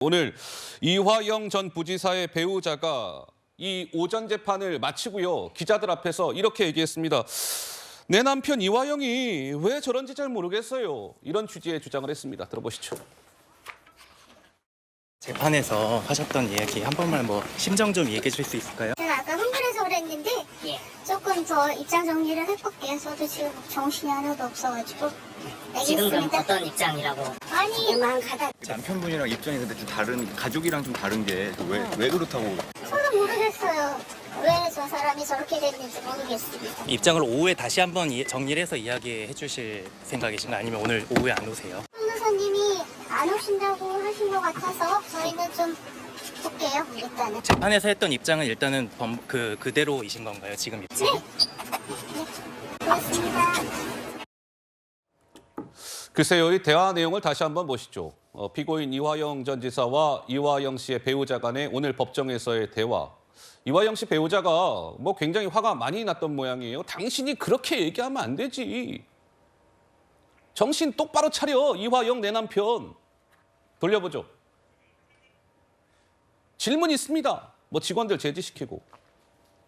오늘 이화영 전 부지사의 배우자가 이 오전 재판을 마치고요. 기자들 앞에서 이렇게 얘기했습니다. 내 남편 이화영이 왜 저런지 잘 모르겠어요. 이런 취지의 주장을 했습니다. 들어보시죠. 재판에서 하셨던 이야기 한 번만 심정 좀 얘기해 줄 수 있을까요? 제가 아까 흥분해서 그랬는데 조금 더 입장 정리를 해볼게요. 저도 지금 정신이 하나도 없어가지고. 지금 그럼 알겠습니다. 어떤 입장이라고? 아니 만 가다 남편분이랑 입장이 근데 좀 다른, 가족이랑 좀 다른 게 왜 그렇다고. 저도 모르겠어요. 왜 저 사람이 저렇게 됐는지 모르겠습니다. 입장을 오후에 다시 한번 정리를 해서 이야기해 주실 생각이신가요? 아니면 오늘 오후에 안 오세요? 변호사님이 안 오신다고 하신 것 같아서 저희는 좀 볼게요. 일단은. 재판에서 했던 입장은 일단은 그대로이신 건가요? 지금 입장? 네. 고맙습니다. 글쎄요, 이 대화 내용을 다시 한번 보시죠. 피고인 이화영 전 지사와 이화영 씨의 배우자 간의 오늘 법정에서의 대화. 이화영 씨 배우자가 굉장히 화가 많이 났던 모양이에요. 당신이 그렇게 얘기하면 안 되지. 정신 똑바로 차려, 이화영 내 남편. 돌려보죠. 질문 있습니다. 직원들 제지시키고.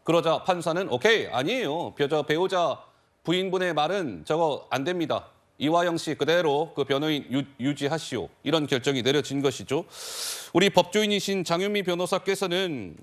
그러자 판사는 오케이, 아니에요. 배우자 부인분의 말은 저거 안 됩니다. 이화영 씨 그대로 그 변호인 유지하시오. 이런 결정이 내려진 것이죠. 우리 법조인이신 장윤미 변호사께서는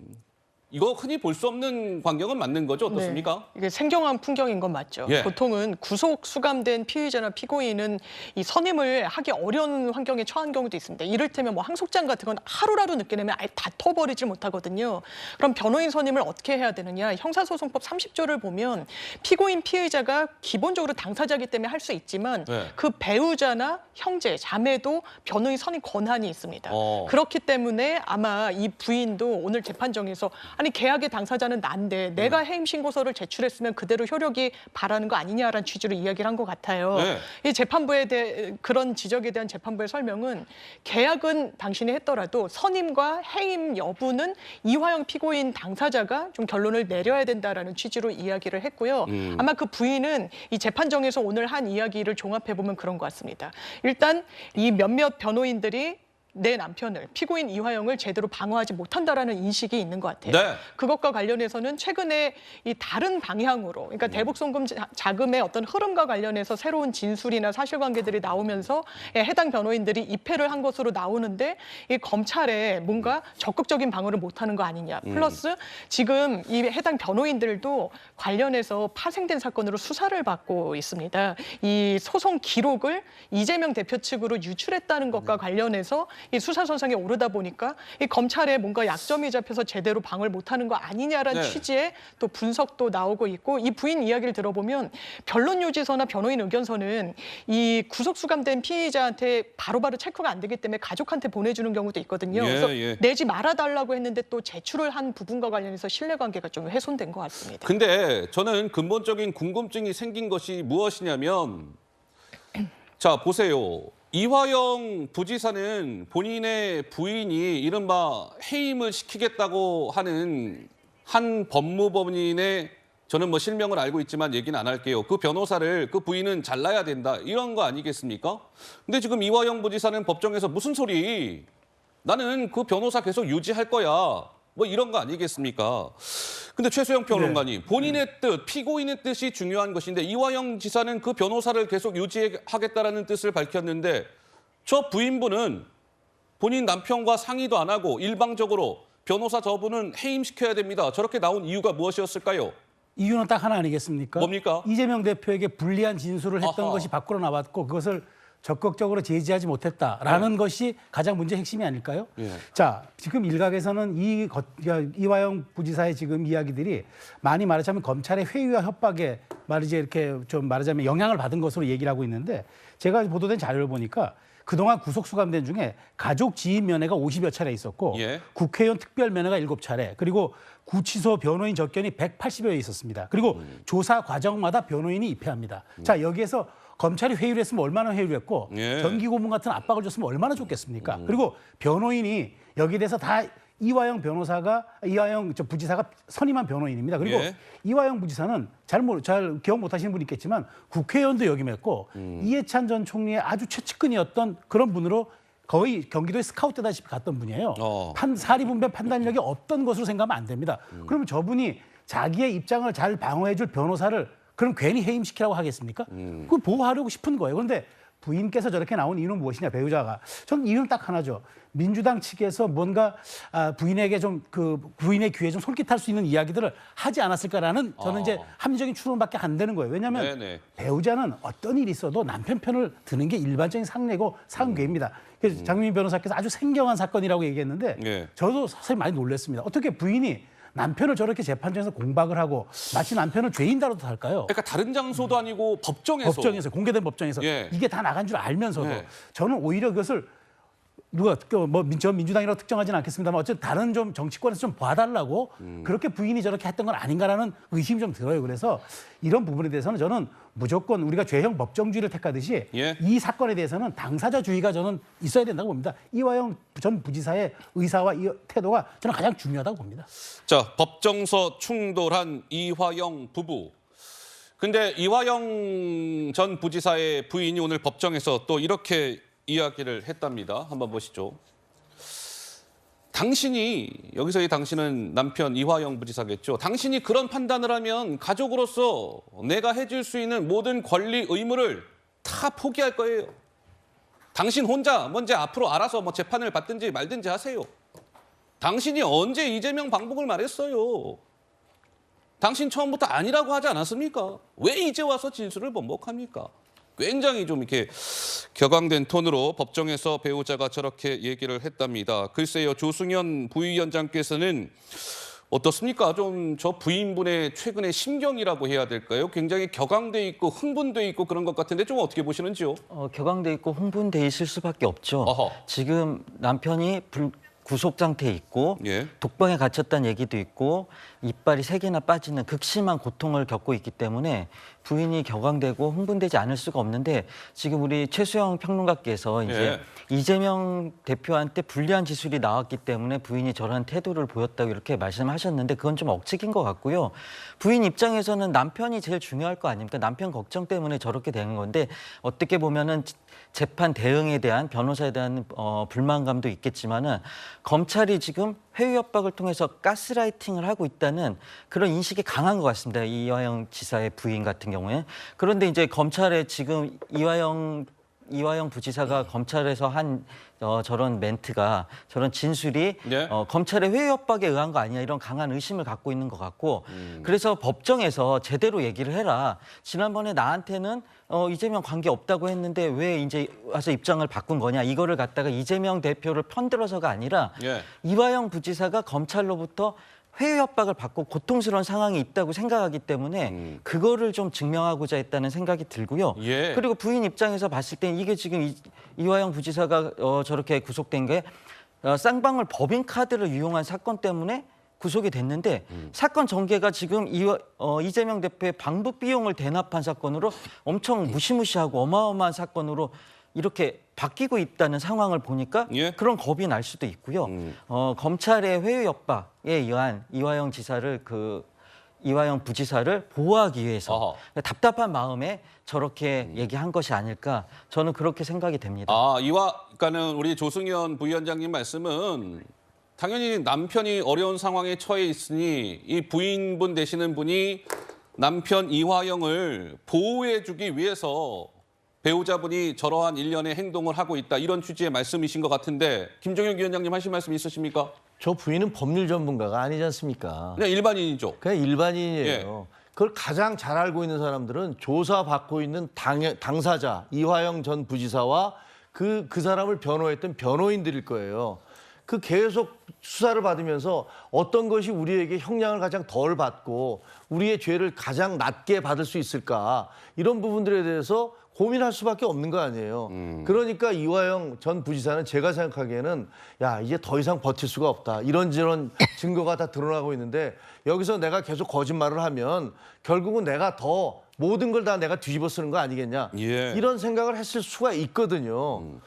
이거 흔히 볼 수 없는 광경은 맞는 거죠? 어떻습니까? 네, 이게 생경한 풍경인 건 맞죠. 예. 보통은 구속 수감된 피의자나 피고인은 이 선임을 하기 어려운 환경에 처한 경우도 있습니다. 이를테면 항소장 같은 건 하루라도 늦게 내면 아예 다 터버리지 못하거든요. 그럼 변호인 선임을 어떻게 해야 되느냐? 형사소송법 30조를 보면 피고인 피의자가 기본적으로 당사자이기 때문에 할 수 있지만 네. 그 배우자나 형제, 자매도 변호인 선임 권한이 있습니다. 그렇기 때문에 아마 이 부인도 오늘 재판정에서 아니 계약의 당사자는 난데 내가 해임 신고서를 제출했으면 그대로 효력이 바라는 거 아니냐라는 취지로 이야기를 한 것 같아요. 네. 이 재판부에 대해 그런 지적에 대한 재판부의 설명은 계약은 당신이 했더라도 선임과 해임 여부는 이화영 피고인 당사자가 좀 결론을 내려야 된다라는 취지로 이야기를 했고요. 아마 그 부인은 이 재판정에서 오늘 한 이야기를 종합해 보면 그런 것 같습니다. 일단 이 몇몇 변호인들이 내 남편을 피고인 이화영을 제대로 방어하지 못한다라는 인식이 있는 것 같아요. 네. 그것과 관련해서는 최근에 이 다른 방향으로, 그러니까 대북송금 자금의 어떤 흐름과 관련해서 새로운 진술이나 사실관계들이 나오면서 해당 변호인들이 입회를 한 것으로 나오는데 이 검찰에 뭔가 적극적인 방어를 못하는 거 아니냐. 플러스 지금 이 해당 변호인들도 관련해서 파생된 사건으로 수사를 받고 있습니다. 이 소송 기록을 이재명 대표 측으로 유출했다는 것과 관련해서 이 수사선상에 오르다 보니까 이 검찰에 뭔가 약점이 잡혀서 제대로 방어를 못하는 거 아니냐라는 네. 취지의 또 분석도 나오고 있고 이 부인 이야기를 들어보면 변론 유지서나 변호인 의견서는 이 구속 수감된 피의자한테 바로바로 체크가 안 되기 때문에 가족한테 보내주는 경우도 있거든요. 예, 그래서 예. 내지 말아달라고 했는데 또 제출을 한 부분과 관련해서 신뢰관계가 좀 훼손된 것 같습니다. 근데 저는 근본적인 궁금증이 생긴 것이 무엇이냐면 자, 보세요. 이화영 부지사는 본인의 부인이 이른바 해임을 시키겠다고 하는 한 법무법인의 저는 실명을 알고 있지만 얘기는 안 할게요. 그 변호사를 그 부인은 잘라야 된다. 이런 거 아니겠습니까? 근데 지금 이화영 부지사는 법정에서 무슨 소리? 나는 그 변호사 계속 유지할 거야. 이런 거 아니겠습니까? 근데 최수영 평론가님, 본인의 뜻, 피고인의 뜻이 중요한 것인데 이화영 지사는 그 변호사를 계속 유지하겠다라는 뜻을 밝혔는데 저 부인분은 본인 남편과 상의도 안 하고 일방적으로 변호사 저분은 해임시켜야 됩니다. 저렇게 나온 이유가 무엇이었을까요? 이유는 딱 하나 아니겠습니까? 뭡니까? 이재명 대표에게 불리한 진술을 했던 아하. 것이 밖으로 나왔고 그것을 적극적으로 제지하지 못했다라는 것이 가장 문제의 핵심이 아닐까요? 예. 자, 지금 일각에서는 이화영 부지사의 지금 이야기들이 많이 말하자면 검찰의 회유와 협박에 이렇게 좀 말하자면 영향을 받은 것으로 얘기를 하고 있는데 제가 보도된 자료를 보니까 그동안 구속 수감된 중에 가족 지인 면회가 50여 차례 있었고 예. 국회의원 특별 면회가 7차례 그리고 구치소 변호인 접견이 180여회 있었습니다. 그리고 조사 과정마다 변호인이 입회합니다. 자, 여기에서 검찰이 회유를 했으면 얼마나 회유를 했고 예. 정기고문 같은 압박을 줬으면 얼마나 좋겠습니까? 그리고 변호인이 여기에 대해서 다 이화영 부지사가 선임한 변호인입니다. 그리고 예. 이화영 부지사는 잘 기억 못하시는 분이 있겠지만 국회의원도 역임했고 이해찬 전 총리의 아주 최측근이었던 그런 분으로 거의 경기도에 스카우트 다시피 갔던 분이에요. 사리분별 판단력이 없던 것으로 생각하면 안 됩니다. 그러면 저분이 자기의 입장을 잘 방어해줄 변호사를 그럼 괜히 해임시키라고 하겠습니까? 그걸 보호하려고 싶은 거예요. 그런데 부인께서 저렇게 나온 이유는 무엇이냐, 배우자가. 저는 이유는 딱 하나죠. 민주당 측에서 뭔가 부인에게 좀 그 부인의 귀에 좀 솔깃할 수 있는 이야기들을 하지 않았을까라는 저는 이제 합리적인 추론밖에 안 되는 거예요. 왜냐하면 네네. 배우자는 어떤 일이 있어도 남편 편을 드는 게 일반적인 상례고 상괴입니다. 그래서 장민희 변호사께서 아주 생경한 사건이라고 얘기했는데 네. 저도 사실 많이 놀랐습니다. 어떻게 부인이 남편을 저렇게 재판장에서 공박을 하고 마치 남편을 죄인 다루듯 할까요? 그러니까 다른 장소도 아니고 법정에서. 공개된 법정에서 예. 이게 다 나간 줄 알면서도 예. 저는 오히려 그것을 누가 저 민주당이라고 특정하지는 않겠습니다만 어쨌든 다른 좀 정치권에서 좀 봐달라고 그렇게 부인이 저렇게 했던 건 아닌가라는 의심이 좀 들어요. 그래서 이런 부분에 대해서는 저는 무조건 우리가 죄형 법정주의를 택하듯이 예. 이 사건에 대해서는 당사자주의가 저는 있어야 된다고 봅니다. 이화영 전 부지사의 의사와 이 태도가 저는 가장 중요하다고 봅니다. 자, 법정서 충돌한 이화영 부부. 근데 이화영 전 부지사의 부인이 오늘 법정에서 또 이렇게 이야기를 했답니다. 한번 보시죠. 당신이, 여기서의 당신은 남편 이화영 부지사겠죠. 당신이 그런 판단을 하면 가족으로서 내가 해줄 수 있는 모든 권리 의무를 다 포기할 거예요. 당신 혼자 먼저 앞으로 알아서 뭐 재판을 받든지 말든지 하세요. 당신이 언제 이재명 방북을 말했어요. 당신 처음부터 아니라고 하지 않았습니까? 왜 이제 와서 진술을 번복합니까? 굉장히 좀 이렇게 격앙된 톤으로 법정에서 배우자가 저렇게 얘기를 했답니다. 글쎄요, 조승현 부위원장께서는 어떻습니까? 좀 저 부인분의 최근의 심경이라고 해야 될까요? 굉장히 격앙돼 있고 흥분돼 있고 그런 것 같은데 좀 어떻게 보시는지요? 격앙돼 있고 흥분돼 있을 수밖에 없죠. 어허. 지금 남편이 구속 상태에 있고 예. 독방에 갇혔다는 얘기도 있고 이빨이 3개나 빠지는 극심한 고통을 겪고 있기 때문에 부인이 격앙되고 흥분되지 않을 수가 없는데 지금 우리 최수영 평론가께서 이제 이재명 대표한테 불리한 지술이 나왔기 때문에 부인이 저런 태도를 보였다고 이렇게 말씀하셨는데 그건 좀 억측인 것 같고요. 부인 입장에서는 남편이 제일 중요할 거 아닙니까? 남편 걱정 때문에 저렇게 되는 건데 어떻게 보면은 재판 대응에 대한 변호사에 대한 불만감도 있겠지만은 검찰이 지금 회유 협박을 통해서 가스라이팅을 하고 있다는 그런 인식이 강한 것 같습니다. 이화영 지사의 부인 같은 경우에. 그런데 이제 검찰에 지금 이화영 부지사가 검찰에서 한 저런 멘트가 저런 진술이 네. 검찰의 회유 협박에 의한 거 아니냐 이런 강한 의심을 갖고 있는 것 같고 그래서 법정에서 제대로 얘기를 해라. 지난번에 나한테는 이재명 관계 없다고 했는데 왜 이제 와서 입장을 바꾼 거냐. 이거를 갖다가 이재명 대표를 편들어서가 아니라 예. 이화영 부지사가 검찰로부터 회유 협박을 받고 고통스러운 상황이 있다고 생각하기 때문에 그거를 좀 증명하고자 했다는 생각이 들고요. 예. 그리고 부인 입장에서 봤을 때 이게 지금 이화영 부지사가 저렇게 구속된 게 쌍방울 법인카드를 이용한 사건 때문에 구속이 됐는데 사건 전개가 지금 이재명 대표의 방북 비용을 대납한 사건으로 엄청 무시무시하고 어마어마한 사건으로 이렇게 바뀌고 있다는 상황을 보니까 예. 그런 겁이 날 수도 있고요. 검찰의 회유 협박에 의한 이화영 부지사를 보호하기 위해서 어허. 답답한 마음에 저렇게 얘기한 것이 아닐까 저는 그렇게 생각이 됩니다. 그러니까는 우리 조승현 부위원장님 말씀은 당연히 남편이 어려운 상황에 처해 있으니 이 부인분 되시는 분이 남편 이화영을 보호해주기 위해서 배우자분이 저러한 일련의 행동을 하고 있다. 이런 취지의 말씀이신 것 같은데 김종혁 위원장님 하실 말씀 있으십니까? 저 부인은 법률 전문가가 아니지 않습니까? 그냥 일반인이죠. 그냥 일반인이에요. 그걸 가장 잘 알고 있는 사람들은 조사받고 있는 당사자 이화영 전 부지사와 그 사람을 변호했던 변호인들일 거예요. 그 계속 수사를 받으면서 어떤 것이 우리에게 형량을 가장 덜 받고 우리의 죄를 가장 낮게 받을 수 있을까 이런 부분들에 대해서 고민할 수밖에 없는 거 아니에요. 그러니까 이화영 전 부지사는 제가 생각하기에는 야 이제 더 이상 버틸 수가 없다. 이런저런 증거가 다 드러나고 있는데 여기서 내가 계속 거짓말을 하면 결국은 내가 더 모든 걸 다 내가 뒤집어 쓰는 거 아니겠냐. 예. 이런 생각을 했을 수가 있거든요.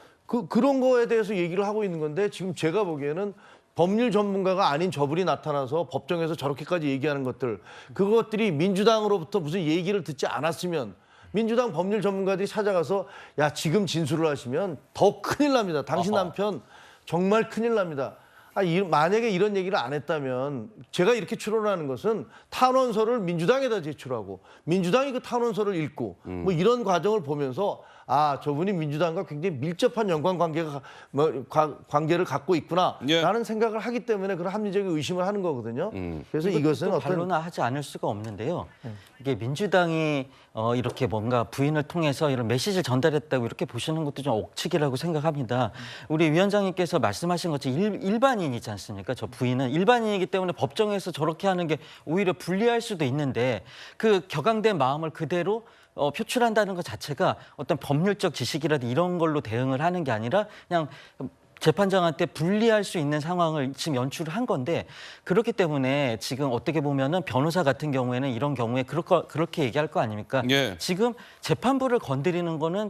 그런 거에 대해서 얘기를 하고 있는 건데 지금 제가 보기에는 법률 전문가가 아닌 저분이 나타나서 법정에서 저렇게까지 얘기하는 것들 그것들이 민주당으로부터 무슨 얘기를 듣지 않았으면 민주당 법률 전문가들이 찾아가서 야 지금 진술을 하시면 더 큰일 납니다. 당신 남편 정말 큰일 납니다. 만약에 이런 얘기를 안 했다면 제가 이렇게 추론하는 것은 탄원서를 민주당에다 제출하고 민주당이 그 탄원서를 읽고 뭐 이런 과정을 보면서 저분이 민주당과 굉장히 밀접한 관계를 갖고 있구나라는 생각을 하기 때문에 그런 합리적인 의심을 하는 거거든요. 그래서 이것은 어떤 반론하지 않을 수가 없는데요. 이게 민주당이 이렇게 뭔가 부인을 통해서 이런 메시지를 전달했다고 이렇게 보시는 것도 좀 억측이라고 생각합니다. 우리 위원장님께서 말씀하신 것처럼 일반인이지 않습니까? 저 부인은 일반인이기 때문에 법정에서 저렇게 하는 게 오히려 불리할 수도 있는데 그 격앙된 마음을 그대로 표출한다는 것 자체가 어떤 법률적 지식이라든 이런 걸로 대응을 하는 게 아니라 그냥 재판장한테 불리할 수 있는 상황을 지금 연출을 한 건데 그렇기 때문에 지금 어떻게 보면은 변호사 같은 경우에는 이런 경우에 그렇게 얘기할 거 아닙니까? 예. 지금 재판부를 건드리는 거는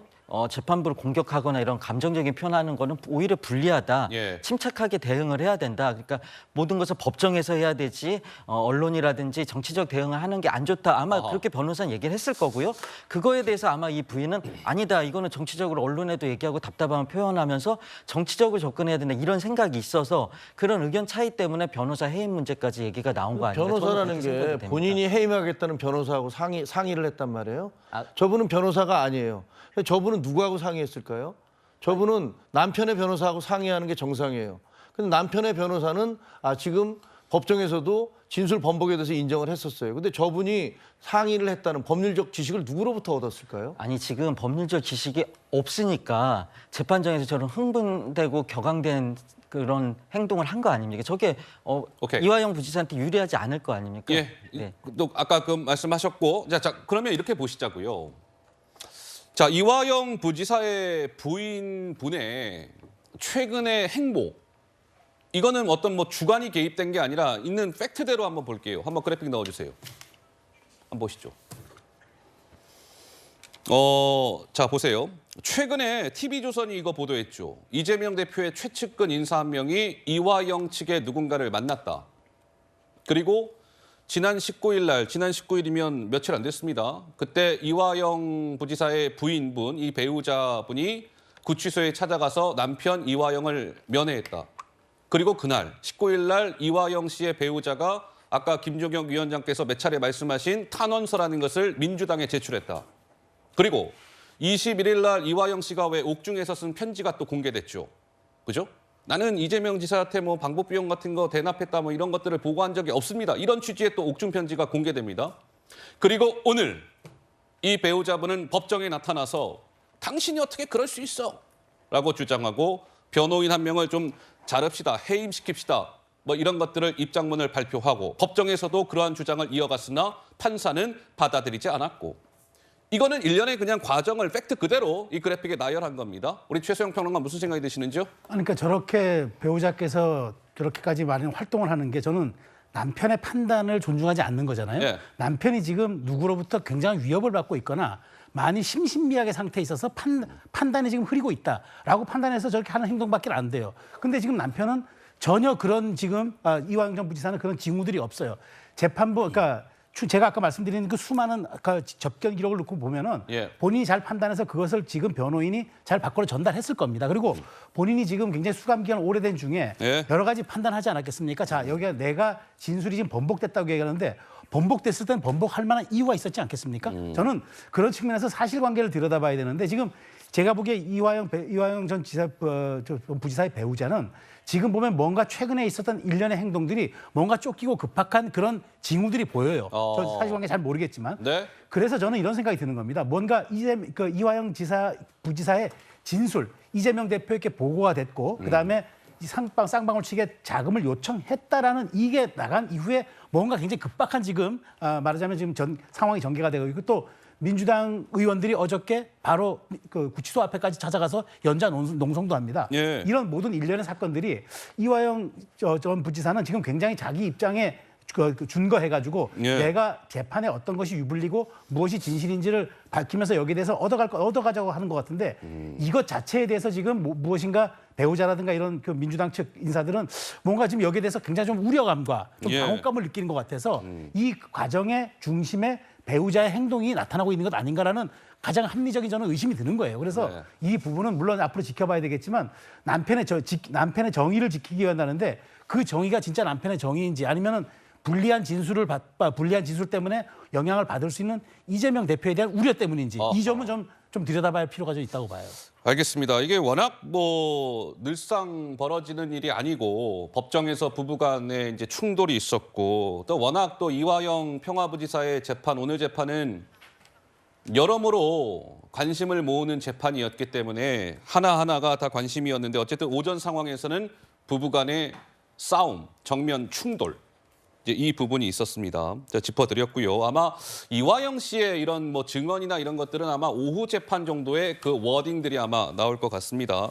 재판부를 공격하거나 이런 감정적인 표현하는 거는 오히려 불리하다. 예. 침착하게 대응을 해야 된다. 그러니까 모든 것을 법정에서 해야 되지 언론이라든지 정치적 대응을 하는 게 안 좋다. 아마 그렇게 변호사는 얘기를 했을 거고요. 그거에 대해서 아마 이 부인은 아니다. 이거는 정치적으로 언론에도 얘기하고 답답함을 표현하면서 정치적으로 접근해야 된다. 이런 생각이 있어서 그런 의견 차이 때문에 변호사 해임 문제까지 얘기가 나온 거 아니에요? 변호사라는 게 본인이 해임하겠다는 변호사하고 상의를 했단 말이에요. 저분은 변호사가 아니에요. 저분은 누구하고 상의했을까요? 저분은 남편의 변호사하고 상의하는 게 정상이에요. 근데 남편의 변호사는 지금 법정에서도 진술 번복에 대해서 인정을 했었어요. 근데 저분이 상의를 했다는 법률적 지식을 누구로부터 얻었을까요? 아니 지금 법률적 지식이 없으니까 재판장에서 저런 흥분되고 격앙된 그런 행동을 한 거 아닙니까? 저게 오케이. 이화영 부지사한테 유리하지 않을 거 아닙니까? 예. 네. 또 아까 그 말씀하셨고, 자 그러면 이렇게 보시자고요. 자, 이화영 부지사의 부인분의 최근의 행보, 이거는 어떤 뭐 주관이 개입된 게 아니라 있는 팩트대로 한번 볼게요. 한번 그래픽 넣어주세요. 한번 보시죠. 자 보세요. 최근에 TV조선이 이거 보도했죠. 이재명 대표의 최측근 인사 한 명이 이화영 측의 누군가를 만났다. 그리고 지난 19일이면 며칠 안 됐습니다. 그때 이화영 부지사의 부인분, 이 배우자분이 구치소에 찾아가서 남편 이화영을 면회했다. 그리고 그날 19일 날 이화영 씨의 배우자가 아까 김종혁 위원장께서 몇 차례 말씀하신 탄원서라는 것을 민주당에 제출했다. 그리고 21일 날 이화영 씨가 왜 옥중에서 쓴 편지가 또 공개됐죠. 그죠? 나는 이재명 지사한테 뭐 방법 비용 같은 거 대납했다 뭐 이런 것들을 보고한 적이 없습니다. 이런 취지의 또 옥중 편지가 공개됩니다. 그리고 오늘 이 배우자분은 법정에 나타나서 당신이 어떻게 그럴 수 있어? 라고 주장하고 변호인 한 명을 좀 자릅시다, 해임시킵시다. 뭐 이런 것들을 입장문을 발표하고 법정에서도 그러한 주장을 이어갔으나 판사는 받아들이지 않았고 이거는 일련의 그냥 과정을 팩트 그대로 이 그래픽에 나열한 겁니다. 우리 최소영 평론가 무슨 생각이 드시는지요? 그러니까 저렇게 배우자께서 저렇게까지 많은 활동을 하는 게 저는 남편의 판단을 존중하지 않는 거잖아요. 예. 남편이 지금 누구로부터 굉장히 위협을 받고 있거나 많이 심신미약의 상태에 있어서 판단이 지금 흐리고 있다라고 판단해서 저렇게 하는 행동밖에 안 돼요. 근데 지금 남편은 전혀 그런 지금 이화영 전 부지사는 그런 징후들이 없어요. 재판부 그러니까 제가 아까 말씀드린 그 수많은 접견 기록을 놓고 보면은 본인이 잘 판단해서 그것을 지금 변호인이 잘 밖으로 전달했을 겁니다. 그리고 본인이 지금 굉장히 수감 기간 오래된 중에 여러 가지 판단하지 않았겠습니까? 자, 여기가 내가 진술이 지금 번복됐다고 얘기하는데 번복됐을 때는 번복할 만한 이유가 있었지 않겠습니까? 저는 그런 측면에서 사실관계를 들여다봐야 되는데 지금 제가 보기에 이화영 전 부지사의 배우자는 지금 보면 뭔가 최근에 있었던 일련의 행동들이 뭔가 쫓기고 급박한 그런 징후들이 보여요. 저 사실관계 잘 모르겠지만. 네. 그래서 저는 이런 생각이 드는 겁니다. 뭔가 이화영 부지사의 진술, 이재명 대표에게 보고가 됐고 그다음에 쌍방울 측에 자금을 요청했다라는 이게 나간 이후에 뭔가 굉장히 급박한 지금 말하자면 지금 상황이 전개가 되고 있고 또 민주당 의원들이 어저께 바로 그 구치소 앞에까지 찾아가서 연좌 농성도 합니다. 예. 이런 모든 일련의 사건들이 이화영 전 부지사는 지금 굉장히 자기 입장에 준거해가지고 내가 재판에 어떤 것이 유불리고 무엇이 진실인지를 밝히면서 여기에 대해서 얻어가자고 하는 것 같은데 이것 자체에 대해서 지금 무엇인가 배우자라든가 이런 그 민주당 측 인사들은 뭔가 지금 여기에 대해서 굉장히 좀 우려감과 좀 방어감을 느끼는 것 같아서 이 과정의 중심에 배우자의 행동이 나타나고 있는 것 아닌가라는 가장 합리적인 저는 의심이 드는 거예요. 그래서 이 부분은 물론 앞으로 지켜봐야 되겠지만 남편의 정의를 지키기 위한다는데 그 정의가 진짜 남편의 정의인지 아니면은 불리한 진술 때문에 영향을 받을 수 있는 이재명 대표에 대한 우려 때문인지 이 점은 좀 들여다봐야 필요가 좀 있다고 봐요. 알겠습니다. 이게 워낙 뭐 늘상 벌어지는 일이 아니고 법정에서 부부간에 이제 충돌이 있었고 또 워낙 또 이화영 평화부지사의 재판 오늘 재판은 여러모로 관심을 모으는 재판이었기 때문에 하나하나가 다 관심이었는데 어쨌든 오전 상황에서는 부부간의 싸움, 정면 충돌 이제 이 부분이 있었습니다. 짚어드렸고요. 아마 이화영 씨의 이런 뭐 증언이나 이런 것들은 아마 오후 재판 정도의 그 워딩들이 아마 나올 것 같습니다.